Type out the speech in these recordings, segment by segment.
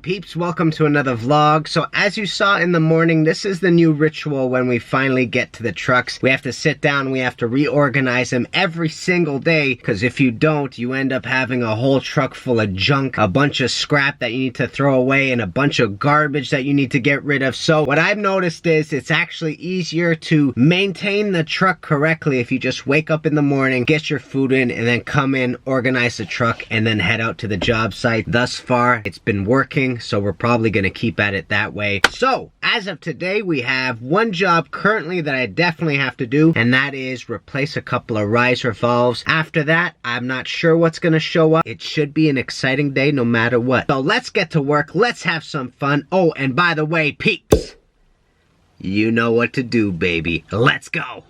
peeps? Welcome to another vlog. So as you saw in the morning, this is the new ritual when we finally get to the trucks. We have to sit down, we have to reorganize them every single day, because if you don't, you end up having a whole truck full of junk, a bunch of scrap that you need to throw away, and a bunch of garbage that you need to get rid of. So what I've noticed is it's actually easier to maintain the truck correctly if you just wake up in the morning, get your food in, and then come in, organize the truck, and then head out to the job site. Thus far, it's been working, so we're probably going to keep at it that way. So as of today, we have one job currently that I definitely have to do, and that is replace a couple of riser valves. After that, I'm not sure what's going to show up. It should be an exciting day no matter what. So let's get to work. Let's have some fun. Oh, and by the way, peeps, you know what to do, baby. Let's go.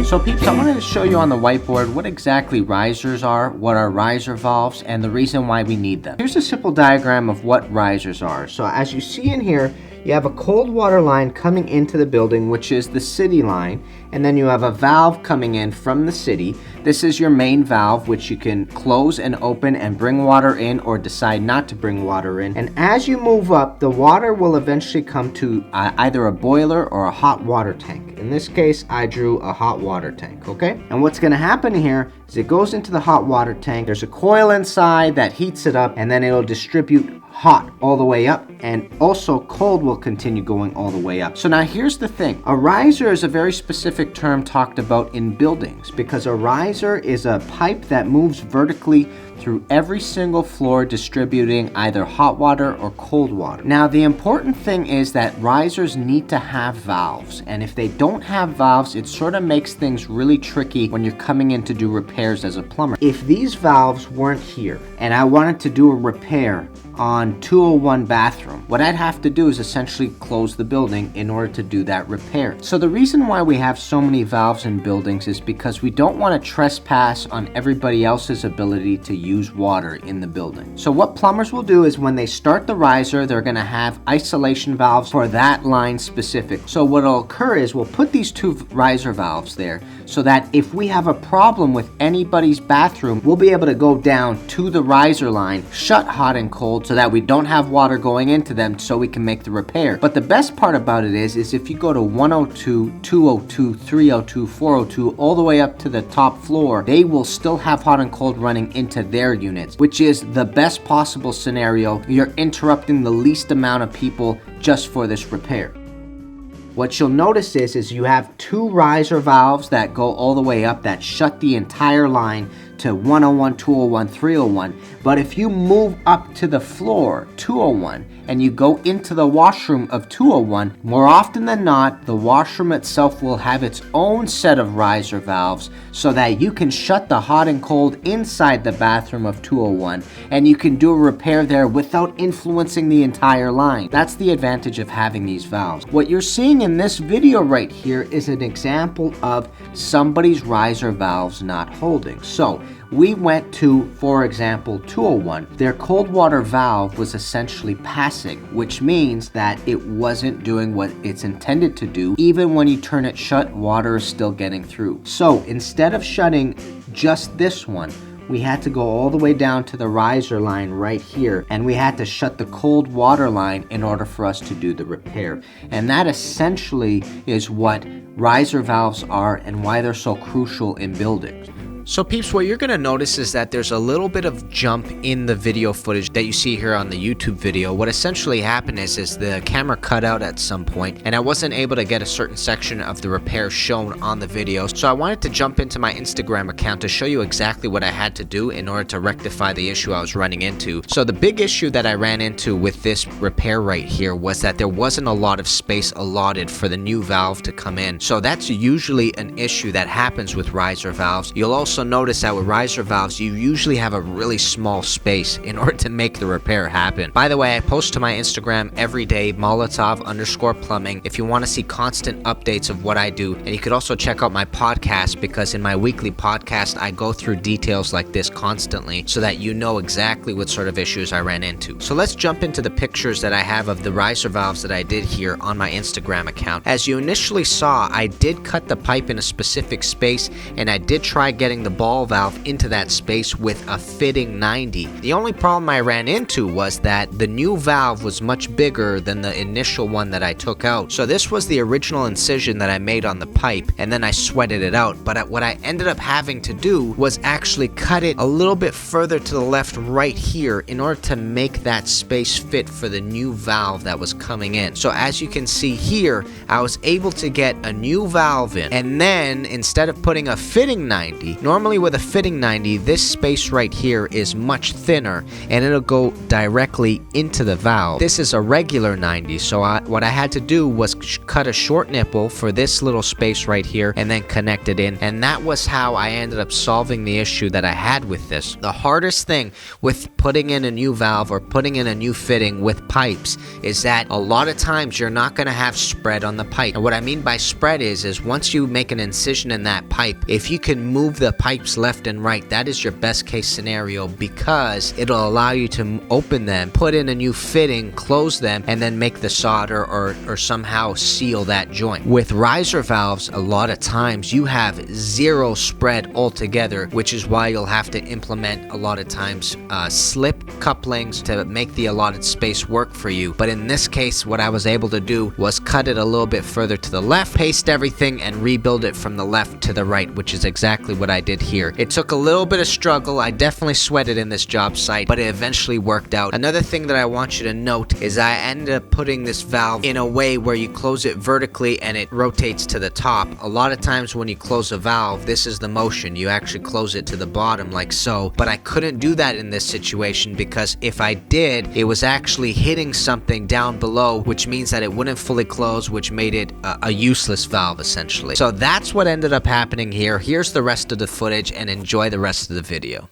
So peeps, I wanted to show you on the whiteboard what exactly risers are, what are riser valves, and the reason why we need them. Here's a simple diagram of what risers are. So as you see in here, you have a cold water line coming into the building, which is the city line, and then you have a valve coming in from the city. This is your main valve, which you can close and open and bring water in or decide not to bring water in. And as you move up, the water will eventually come to either a boiler or a hot water tank. In this case, I drew a hot water tank, okay? And what's gonna happen here is it goes into the hot water tank. There's a coil inside that heats it up, and then it'll distribute hot all the way up, and also cold will continue going all the way up. So now here's the thing. A riser is a very specific term talked about in buildings, because a riser is a pipe that moves vertically through every single floor, distributing either hot water or cold water. Now the important thing is that risers need to have valves, and if they don't have valves, it sort of makes things really tricky when you're coming in to do repairs as a plumber. If these valves weren't here and I wanted to do a repair on 201 bathroom. What I'd have to do is essentially close the building in order to do that repair. So the reason why we have so many valves in buildings is because we don't want to trespass on everybody else's ability to use water in the building. So what plumbers will do is when they start the riser, they're going to have isolation valves for that line specific. So what will occur is we'll put these two riser valves there so that if we have a problem with anybody's bathroom, we'll be able to go down to the riser line, shut hot and cold so that we don't have water going into them so we can make the repair. But the best part about it is if you go to 102, 202, 302, 402, all the way up to the top floor, they will still have hot and cold running into their units, which is the best possible scenario. You're interrupting the least amount of people just for this repair. What you'll notice is you have two riser valves that go all the way up that shut the entire line to 101, 201, 301. But if you move up to the floor, 201, and you go into the washroom of 201, more often than not, the washroom itself will have its own set of riser valves so that you can shut the hot and cold inside the bathroom of 201, and you can do a repair there without influencing the entire line. That's the advantage of having these valves. What you're seeing in this video right here is an example of somebody's riser valves not holding. So we went to, for example, 201. Their cold water valve was essentially passing, which means that it wasn't doing what it's intended to do. Even when you turn it shut, water is still getting through. So instead of shutting just this one, we had to go all the way down to the riser line right here, and we had to shut the cold water line in order for us to do the repair. And that essentially is what riser valves are and why they're so crucial in buildings. So peeps, what you're going to notice is that there's a little bit of jump in the video footage that you see here on the YouTube video. What essentially happened is the camera cut out at some point and I wasn't able to get a certain section of the repair shown on the video. So I wanted to jump into my Instagram account to show you exactly what I had to do in order to rectify the issue I was running into. So the big issue that I ran into with this repair right here was that there wasn't a lot of space allotted for the new valve to come in. So that's usually an issue that happens with riser valves. You'll also notice that with riser valves, you usually have a really small space in order to make the repair happen. By the way, I post to my Instagram every day, Molotov_plumbing, if you want to see constant updates of what I do. And you could also check out my podcast, because in my weekly podcast, I go through details like this constantly so that you know exactly what sort of issues I ran into. So let's jump into the pictures that I have of the riser valves that I did here on my Instagram account. As you initially saw, I did cut the pipe in a specific space and I did try getting the ball valve into that space with a fitting 90. The only problem I ran into was that the new valve was much bigger than the initial one that I took out. So this was the original incision that I made on the pipe, and then I sweated it out. But what I ended up having to do was actually cut it a little bit further to the left right here in order to make that space fit for the new valve that was coming in. So as you can see here, I was able to get a new valve in, and then instead of putting a fitting 90, normally with a fitting 90, this space right here is much thinner and it'll go directly into the valve. This is a regular 90, so what I had to do was cut a short nipple for this little space right here and then connect it in, and that was how I ended up solving the issue that I had with this. The hardest thing with putting in a new valve or putting in a new fitting with pipes is that a lot of times you're not going to have spread on the pipe. And what I mean by spread is once you make an incision in that pipe, if you can move the pipes left and right, that is your best case scenario, because it'll allow you to open them, put in a new fitting, close them, and then make the solder or somehow seal that joint. With riser valves, a lot of times you have zero spread altogether, which is why you'll have to implement a lot of times slip couplings to make the allotted space work for you. But in this case, what I was able to do was cut it a little bit further to the left, paste everything, and rebuild it from the left to the right, which is exactly what I did here. It took a little bit of struggle. I definitely sweated in this job site, but it eventually worked out. Another thing that I want you to note is I ended up putting this valve in a way where you close it vertically and it rotates to the top. A lot of times when you close a valve, this is the motion. You actually close it to the bottom like so, but I couldn't do that in this situation because if I did, it was actually hitting something down below, which means that it wouldn't fully close, which made it a useless valve essentially. So that's what ended up happening here. Here's the rest of the footage and enjoy the rest of the video.